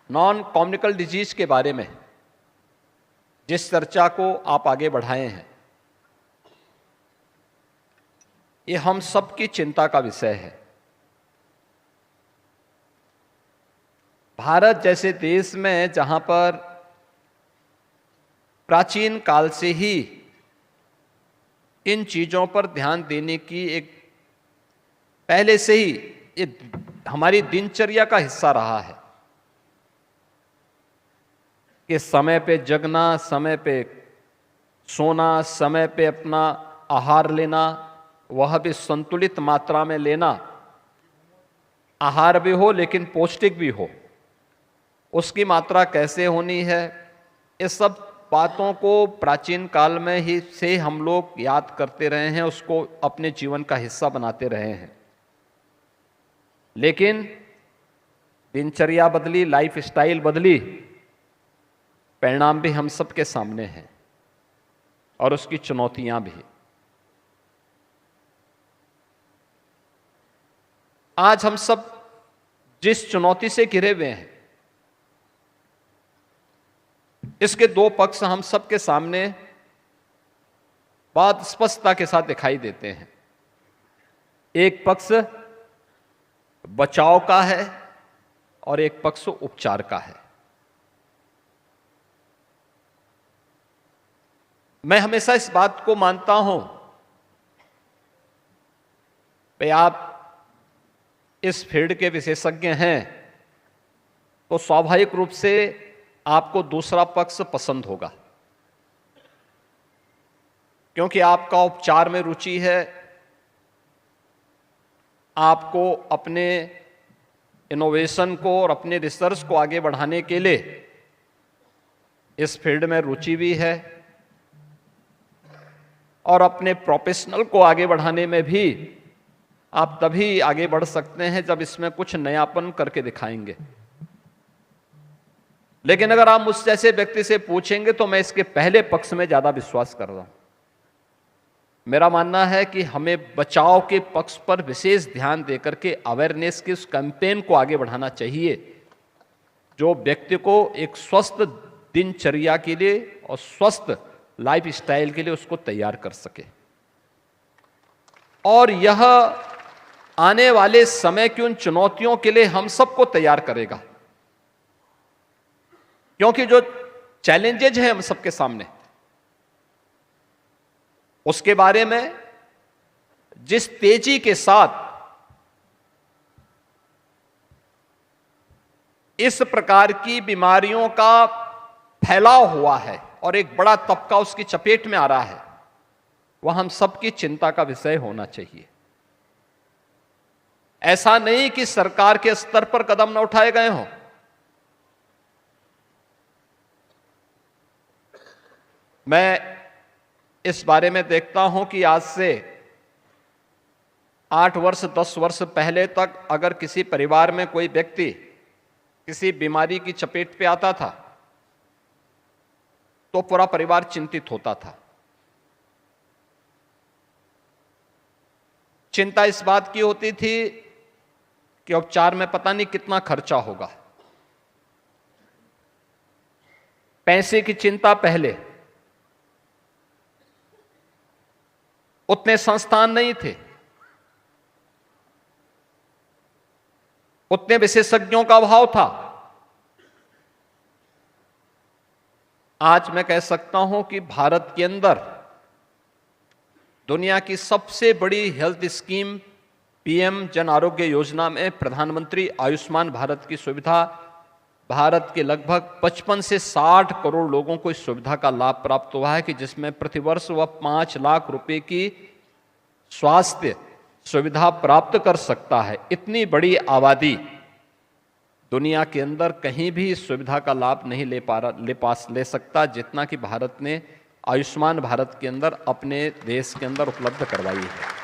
Non कम्युनिकल disease के बारे में जिस चर्चा को आप आगे बढ़ाए हैं, ये हम सबकी चिंता का विषय है। भारत जैसे देश में जहां पर प्राचीन काल से ही इन चीजों पर ध्यान देने की एक पहले से ही ये हमारी दिनचर्या का हिस्सा रहा है कि समय पे जगना, समय पे सोना, समय पे अपना आहार लेना, वह भी संतुलित मात्रा में लेना, आहार भी हो लेकिन पौष्टिक भी हो, उसकी मात्रा कैसे होनी है, इस सब बातों को प्राचीन काल में ही से हम लोग याद करते रहे हैं, उसको अपने जीवन का हिस्सा बनाते रहे हैं। लेकिन दिनचर्या बदली, लाइफ स्टाइल बदली, परिणाम भी हम सबके सामने हैं और उसकी चुनौतियां भी। आज हम सब जिस चुनौती से घिरे हुए हैं, इसके दो पक्ष हम सबके सामने बहुत स्पष्टता के साथ दिखाई देते हैं। एक पक्ष बचाव का है और एक पक्ष उपचार का है। मैं हमेशा इस बात को मानता हूं कि आप इस फील्ड के विशेषज्ञ हैं तो स्वाभाविक रूप से आपको दूसरा पक्ष पसंद होगा, क्योंकि आपका उपचार में रुचि है, आपको अपने इनोवेशन को और अपने रिसर्च को आगे बढ़ाने के लिए इस फील्ड में रुचि भी है और अपने प्रोफेशनल को आगे बढ़ाने में भी आप तभी आगे बढ़ सकते हैं जब इसमें कुछ नयापन करके दिखाएंगे। लेकिन अगर आप मुझ जैसे व्यक्ति से पूछेंगे तो मैं इसके पहले पक्ष में ज्यादा विश्वास कर रहा हूं। मेरा मानना है कि हमें बचाव के पक्ष पर विशेष ध्यान देकर के अवेयरनेस के उस कैंपेन को आगे बढ़ाना चाहिए जो व्यक्ति को एक स्वस्थ दिनचर्या के लिए और स्वस्थ लाइफ स्टाइल के लिए उसको तैयार कर सके, और यह आने वाले समय की उन चुनौतियों के लिए हम सबको तैयार करेगा। क्योंकि जो चैलेंजेज हैं हम सबके सामने, उसके बारे में जिस तेजी के साथ इस प्रकार की बीमारियों का फैलाव हुआ है और एक बड़ा तबका उसकी चपेट में आ रहा है, वह हम सबकी चिंता का विषय होना चाहिए। ऐसा नहीं कि सरकार के स्तर पर कदम न उठाए गए हों। मैं इस बारे में देखता हूं कि आज से 8 वर्ष 10 वर्ष पहले तक अगर किसी परिवार में कोई व्यक्ति किसी बीमारी की चपेट पे आता था तो पूरा परिवार चिंतित होता था। चिंता इस बात की होती थी कि उपचार में पता नहीं कितना खर्चा होगा। पैसे की चिंता पहले, उतने संस्थान नहीं थे, उतने विशेषज्ञों का अभाव था। आज मैं कह सकता हूं कि भारत के अंदर दुनिया की सबसे बड़ी health scheme PM Jan Arogya Yojana में प्रधानमंत्री आयुष्मान भारत की सुविधा, भारत के लगभग 55 से 60 करोड़ लोगों को इस सुविधा का लाभ प्राप्त हुआ है कि जिसमें प्रतिवर्ष वह 5 लाख रुपए की स्वास्थ्य सुविधा प्राप्त कर सकता है। इतनी बड़ी आबादी दुनिया के अंदर कहीं भी इस सुविधा का लाभ नहीं ले सकता जितना कि भारत ने आयुष्मान भारत के अंदर अपने देश के अंदर उपलब्ध करवाई है।